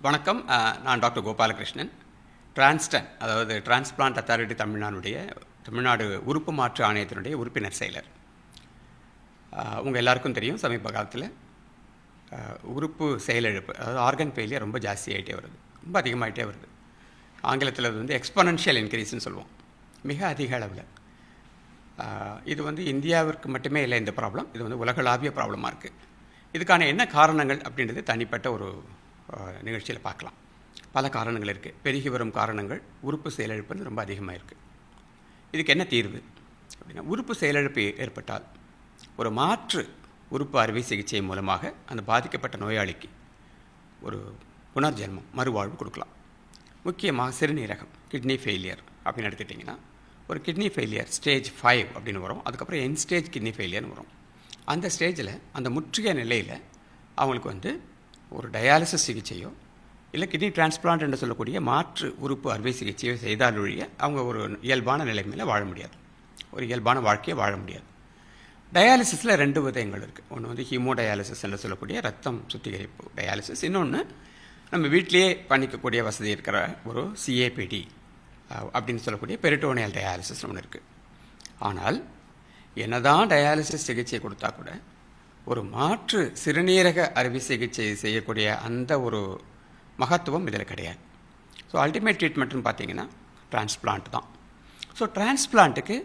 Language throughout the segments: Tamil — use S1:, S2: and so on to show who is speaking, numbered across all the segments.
S1: வணக்கம். நான் டாக்டர் கோபாலகிருஷ்ணன். டிரான்ஸ்டன், அதாவது டிரான்ஸ்பிளான்ட் அத்தாரிட்டி தமிழ்நாடு உறுப்பு மாற்று ஆணையத்தினுடைய உறுப்பினர் செயலர். உங்கள் எல்லாருக்கும் தெரியும், சமீப காலத்தில் உறுப்பு செயலிழப்பு, அதாவது ஆர்கன் ஃபெயிலியர் ரொம்ப ஜாஸ்தியாகிட்டே வருது, ரொம்ப அதிகமாகிட்டே வருது. ஆங்கிலத்தில் அது வந்து எக்ஸ்பொனன்ஷியல் இன்க்ரீஸ்ன்னு சொல்லுவோம், மிக அதிக அளவில். இது வந்து இந்தியாவிற்கு மட்டுமே இல்லை இந்த ப்ராப்ளம், இது வந்து உலகளாவிய ப்ராப்ளமாக இருக்குது. இதுக்கான என்ன காரணங்கள் அப்படின்றது தனிப்பட்ட ஒரு நிகழ்ச்சியில் பார்க்கலாம். பல காரணங்கள் இருக்குது. பெருகி வரும் காரணங்கள், உறுப்பு செயலிழப்பு ரொம்ப அதிகமாக இருக்குது. இதுக்கு என்ன தீர்வு அப்படின்னா, உறுப்பு செயலிழப்பு ஏற்பட்டால் ஒரு மாற்று உறுப்பு அறுவை சிகிச்சை மூலமாக அந்த பாதிக்கப்பட்ட நோயாளிக்கு ஒரு புனர்ஜென்மம், மறுவாழ்வு கொடுக்கலாம். முக்கியமாக சிறுநீரகம், கிட்னி ஃபெயிலியர் அப்படின்னு எடுத்துக்கிட்டிங்கன்னா, ஒரு கிட்னி ஃபெயிலியர் ஸ்டேஜ் 5 அப்படின்னு வரும். அதுக்கப்புறம் என் ஸ்டேஜ் கிட்னி ஃபெயிலியர்னு வரும். அந்த ஸ்டேஜில், அந்த முற்றிய நிலையில் அவங்களுக்கு வந்து ஒரு டயாலிசிஸ் சிகிச்சையோ இல்லை கிட்னி டிரான்ஸ்பிளான்ட் என்று சொல்லக்கூடிய மாற்று உறுப்பு அறுவை சிகிச்சையோ செய்தால் ஒழிய அவங்க ஒரு இயல்பான நிலைமையில் வாழ முடியாது, ஒரு இயல்பான வாழ்க்கையை வாழ முடியாது. டயாலிசிஸில் 2 விதங்கள் இருக்குது. ஒன்று வந்து ஹீமோ டயாலிசிஸ் என்று சொல்லக்கூடிய ரத்தம் சுத்திகரிப்பு டயாலிசிஸ். இன்னொன்று நம்ம வீட்டிலேயே பண்ணிக்கக்கூடிய வசதி இருக்கிற ஒரு சிஏபிடி அப்படின்னு சொல்லக்கூடிய பெரிட்டோனியல் டயாலிசிஸ் ஒன்று இருக்குது. ஆனால் என்னதான் டயாலிசிஸ் சிகிச்சை கொடுத்தா கூட ஒரு மாற்று சிறுநீரக அறுவை சிகிச்சை செய்யக்கூடிய அந்த ஒரு மகத்துவம் இதில் கிடையாது. ஸோ அல்டிமேட் ட்ரீட்மெண்ட்னு பார்த்தீங்கன்னா டிரான்ஸ்பிளான்ட் தான். ஸோ டிரான்ஸ்பிளான்ட்டுக்கு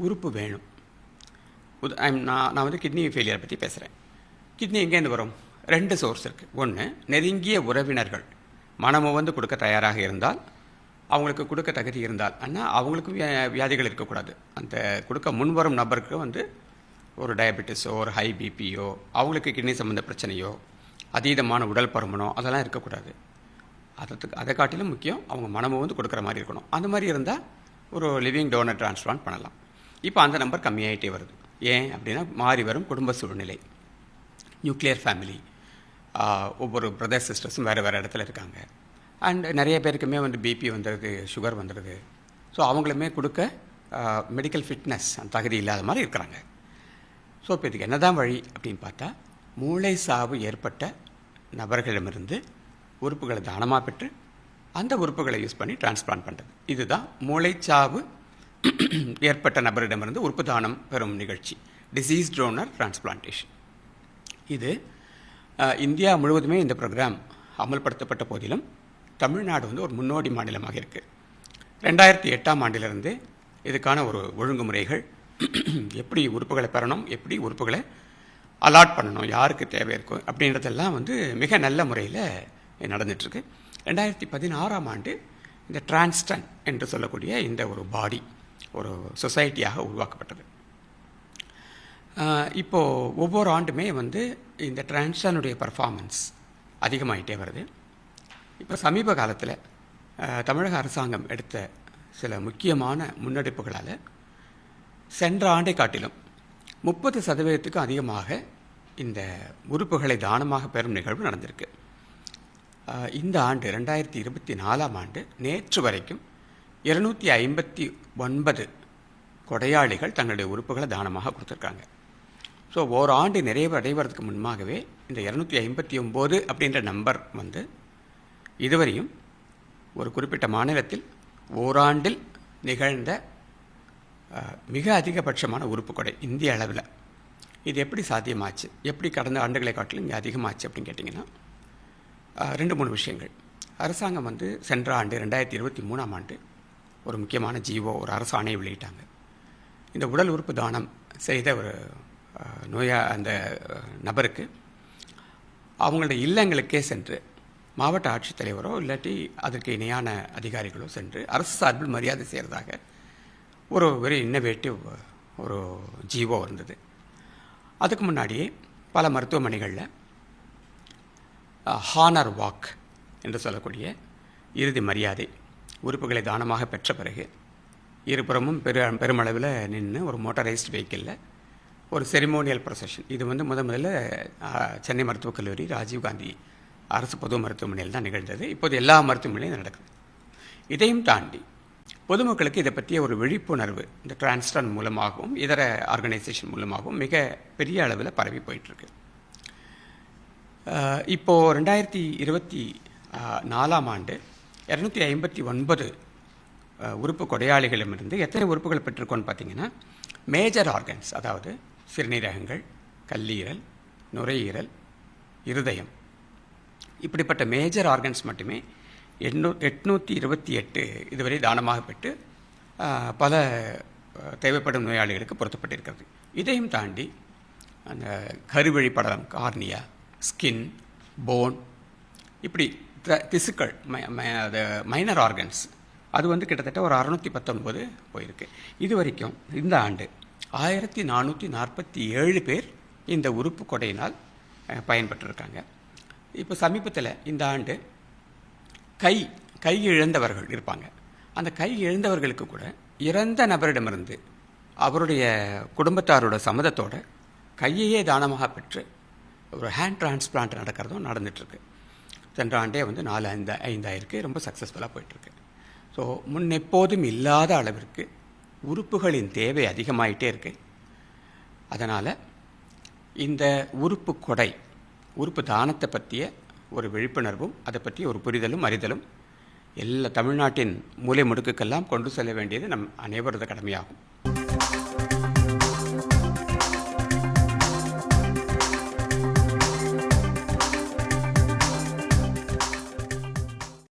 S1: உறுப்பு வேணும். நான் வந்து கிட்னி ஃபெயிலியரை பற்றி பேசுகிறேன். கிட்னி எங்கேருந்து வரும்? 2 சோர்ஸ் இருக்குது. ஒன்று, நெருங்கிய உறவினர்கள் மனமும் வந்து கொடுக்க தயாராக இருந்தால், அவங்களுக்கு கொடுக்க தகுதி இருந்தால், ஆனால் அவங்களுக்கும் வியாதிகள் இருக்கக்கூடாது. அந்த கொடுக்க முன்வரும் நபருக்கு வந்து ஒரு டயபெட்டிஸோ ஒரு ஹை பிபியோ, அவங்களுக்கு கிட்னி சம்மந்த பிரச்சனையோ, அதீதமான உடல் பருமனோ அதெல்லாம் இருக்கக்கூடாது. அதை காட்டிலும் முக்கியம் அவங்க மனமும் வந்து கொடுக்குற மாதிரி இருக்கணும். அந்த மாதிரி இருந்தால் ஒரு லிவிங் டோனர் டிரான்ஸ்பிளான்ட் பண்ணலாம். இப்போ அந்த நம்பர் கம்மியாகிட்டே வருது. ஏன் அப்படின்னா, மாறி வரும் குடும்ப சூழ்நிலை, நியூக்ளியர் ஃபேமிலி, ஒவ்வொரு பிரதர் சிஸ்டர்ஸும் வேறு வேறு இடத்துல இருக்காங்க. அண்ட் நிறைய பேருக்குமே வந்து பிபி வந்துடுது, சுகர் வந்துடுது. ஸோ அவங்களுமே கொடுக்க மெடிக்கல் ஃபிட்னஸ் தகுதி இல்லாத மாதிரி இருக்கிறாங்க. ஸோ இப்போ இதுக்கு என்ன தான் வழி அப்படின்னு பார்த்தா, மூளை சாவு ஏற்பட்ட நபர்களிடமிருந்து உறுப்புகளை தானமாக பெற்று அந்த உறுப்புகளை யூஸ் பண்ணி டிரான்ஸ்பிளான்ட் பண்ணுறது. இதுதான் மூளைச்சாவு ஏற்பட்ட நபரிடமிருந்து உறுப்பு தானம் பெறும் நிகழ்ச்சி, டிசீஸ் டோனர் டிரான்ஸ்பிளான்டேஷன். இது இந்தியா முழுவதுமே இந்த ப்ரோக்ராம் அமல்படுத்தப்பட்ட போதிலும் தமிழ்நாடு வந்து ஒரு முன்னோடி மாநிலமாக இருக்குது. 2008ஆம் ஆண்டிலிருந்து இதுக்கான ஒரு ஒழுங்குமுறைகள், எப்படி உறுப்புகளை பெறணும், எப்படி உறுப்புகளை அலாட் பண்ணணும், யாருக்கு தேவை இருக்கும் அப்படின்றதெல்லாம் வந்து மிக நல்ல முறையில் நடந்துகிட்ருக்கு. 2016ஆம் ஆண்டு இந்த டிரான்ஸ்டன் என்று சொல்லக்கூடிய இந்த ஒரு பாடி ஒரு சொசைட்டியாக உருவாக்கப்பட்டது. இப்போது ஒவ்வொரு ஆண்டுமே வந்து இந்த டிரான்ஸ்டனுடைய பர்ஃபார்மன்ஸ் அதிகமாகிட்டே வருது. இப்போ சமீப காலத்தில் தமிழக அரசாங்கம் எடுத்த சில முக்கியமான முன்னெடுப்புகளால் சென்ற ஆண்டை காட்டிலும் 30% அதிகமாக இந்த உறுப்புகளை தானமாக பெறும் நிகழ்வு நடந்திருக்கு. இந்த ஆண்டு 2024ஆம் ஆண்டு நேற்று வரைக்கும் 259 கொடையாளிகள் தங்களுடைய உறுப்புகளை தானமாக கொடுத்துருக்காங்க. ஸோ ஓராண்டு நிறைவு அடைவதற்கு முன்பாகவே இந்த 259 அப்படின்ற நம்பர் வந்து இதுவரையும் ஒரு குறிப்பிட்ட மாநிலத்தில் ஓராண்டில் நிகழ்ந்த மிக அதிகபட்சமான உறுப்பு கொடை இந்திய அளவில். இது எப்படி சாத்தியமாச்சு, எப்படி கடந்த ஆண்டுகளை காட்டிலும் இங்கே அதிகமாச்சு அப்படின்னு கேட்டிங்கன்னா, 2-3 விஷயங்கள். அரசாங்கம் வந்து சென்ற ஆண்டு 2023ஆம் ஆண்டு ஒரு முக்கியமான ஜிஓ, ஒரு அரசாணையை வெளியிட்டாங்க. இந்த உடல் உறுப்பு தானம் செய்த ஒரு அந்த நபருக்கு அவங்களுடைய இல்லங்களுக்கே சென்று மாவட்ட ஆட்சித்தலைவரோ இல்லாட்டி அதற்கு இணையான அதிகாரிகளோ சென்று அரசு சார்பில் மரியாதை செய்கிறதாக ஒரு வெரி இன்னோவேட்டிவ் ஒரு ஜீவோ இருந்தது. அதுக்கு முன்னாடியே பல மருத்துவமனைகளில் ஹானர் வாக் என்று சொல்லக்கூடிய இறுதி மரியாதை, உறுப்புகளை தானமாக பெற்ற பிறகு இருபுறமும் பெருமளவில் நின்று ஒரு மோட்டரைஸ்டு வெஹிக்கிளில் ஒரு செரிமோனியல் ப்ரொசஷன். இது வந்து முதல்ல சென்னை மருத்துவக் கல்லூரி, ராஜீவ்காந்தி அரசு பொது மருத்துவமனையில் தான் நிகழ்ந்தது. இப்போது எல்லா மருத்துவமனையிலும் நடக்குது. இதையும் தாண்டி பொதுமக்களுக்கு இதை பற்றிய ஒரு விழிப்புணர்வு இந்த டிரான்ஸ்டன் மூலமாகவும் இதர ஆர்கனைசேஷன் மூலமாகவும் மிக பெரிய அளவில் பரவி போயிட்டுருக்கு. இப்போது 2020 4ஆம் ஆண்டு 259 உறுப்பு கொடையாளிகளிடமிருந்து எத்தனை உறுப்புகள் பெற்றிருக்கோன்னு பார்த்தீங்கன்னா, மேஜர் ஆர்கன்ஸ், அதாவது சிறுநீரகங்கள், கல்லீரல், நுரையீரல், இருதயம், இப்படிப்பட்ட மேஜர் ஆர்கன்ஸ் மட்டுமே 828 இதுவரை தானமாக பெற்று பல தேவைப்படும் நோயாளிகளுக்கு பொருத்தப்பட்டிருக்கிறது. இதையும் தாண்டி அந்த கருவழி படலம், கார்னியா, ஸ்கின், போன், இப்படி திசுக்கள், அது மைனர் ஆர்கன்ஸ், அது வந்து கிட்டத்தட்ட ஒரு 619 போயிருக்கு. இது வரைக்கும் இந்த ஆண்டு 1447 பேர் இந்த உறுப்பு கொடையினால் பயன்பெற்றிருக்காங்க. இப்போ சமீபத்தில் இந்த ஆண்டு கை இழந்தவர்கள் இருப்பாங்க. அந்த கை இழந்தவர்களுக்கு கூட இறந்த நபரிடமிருந்து அவருடைய குடும்பத்தாரோட சம்மதத்தோட கையையே தானமாக பெற்று ஒரு ஹேண்ட் டிரான்ஸ்பிளான்ட் நடக்கிறதும் நடந்துகிட்ருக்கு. சென்ற ஆண்டே வந்து 4-5 ஆயிருக்கு. ரொம்ப சக்ஸஸ்ஃபுல்லாக போயிட்டுருக்கு. ஸோ முன்னெப்போதும் இல்லாத அளவிற்கு உறுப்புகளின் தேவை அதிகமாயிட்டே இருக்கு. அதனால் இந்த உறுப்பு கொடை, உறுப்பு தானத்தை பற்றிய ஒரு விழிப்புணர்வும் அதை பற்றிய ஒரு புரிதலும் அறிதலும் எல்லா தமிழ்நாட்டின் மூலை முடுக்குக்கெல்லாம் கொண்டு செல்ல வேண்டியது நம் அனைவரது கடமையாகும்.